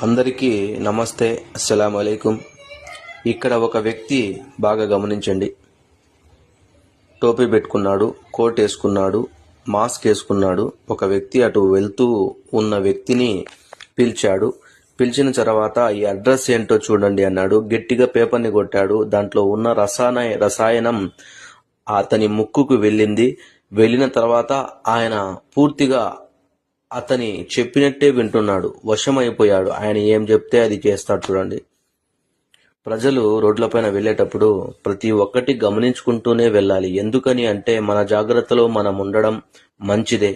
అందరికీ నమస్తే, అస్సలాము అలైకుం. ఇక్కడ ఒక వ్యక్తి బాగా గమనించండి. టోపీ పెట్టుకున్నాడు, కోట్ వేసుకున్నాడు, మాస్క్ వేసుకున్నాడు. ఒక వ్యక్తి అటు వెళ్తూ ఉన్న వ్యక్తిని పిలిచాడు. పిలిచిన తర్వాత ఈ అడ్రస్ ఏంటో చూడండి అన్నాడు. గట్టిగా పేపర్ని కొట్టాడు. దాంట్లో ఉన్న రసాయనం అతని ముక్కుకు వెళ్ళిన తర్వాత ఆయన పూర్తిగా అతని చెప్పినట్టే వింటున్నాడు. వశమైపోయాడు. ఆయన ఏం చెప్తే అది చేస్తాడు. చూడండి, ప్రజలు రోడ్లపైన వెళ్ళేటప్పుడు ప్రతి ఒక్కటి గమనించుకుంటూనే వెళ్ళాలి. ఎందుకని అంటే మన జాగ్రత్తలో మనం ఉండడం మంచిదే.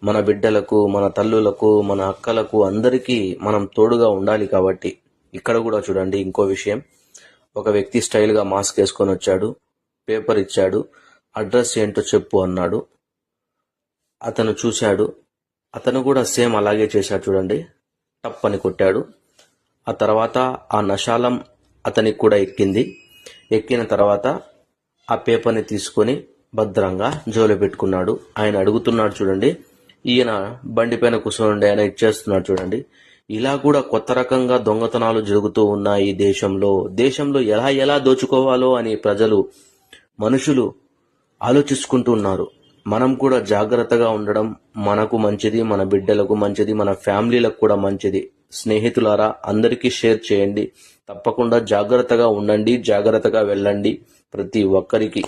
మన బిడ్డలకు, మన తల్లులకు, మన అక్కలకు అందరికీ మనం తోడుగా ఉండాలి. కాబట్టి ఇక్కడ కూడా చూడండి, ఇంకో విషయం. ఒక వ్యక్తి స్టైల్గా మాస్క్ వేసుకొని వచ్చాడు. పేపర్ ఇచ్చాడు. అడ్రస్ ఏంటో చెప్పు అన్నాడు. అతను చూశాడు. అతను కూడా సేమ్ అలాగే చేశాడు. చూడండి, టప్ అని కొట్టాడు. ఆ తర్వాత ఆ నశాలం అతనికి కూడా ఎక్కిన తర్వాత ఆ పేపర్ని తీసుకొని భద్రంగా జోలో పెట్టుకున్నాడు. ఆయన అడుగుతున్నాడు. చూడండి, ఈయన బండి పైన కూర్చోండి, ఆయన ఇచ్చేస్తున్నాడు. చూడండి, ఇలా కూడా కొత్త రకంగా దొంగతనాలు జరుగుతూ ఉన్నాయి ఈ దేశంలో ఎలా దోచుకోవాలో అని మనుషులు ఆలోచించుకుంటూ ఉన్నారు. మనం కూడా జాగ్రత్తగా ఉండడం మనకు మంచిది, మన బిడ్డలకు మంచిది, మన ఫ్యామిలీలకు కూడా మంచిది. స్నేహితులారా, అందరికీ షేర్ చేయండి. తప్పకుండా జాగ్రత్తగా ఉండండి, జాగ్రత్తగా వెళ్ళండి ప్రతి ఒక్కరికి.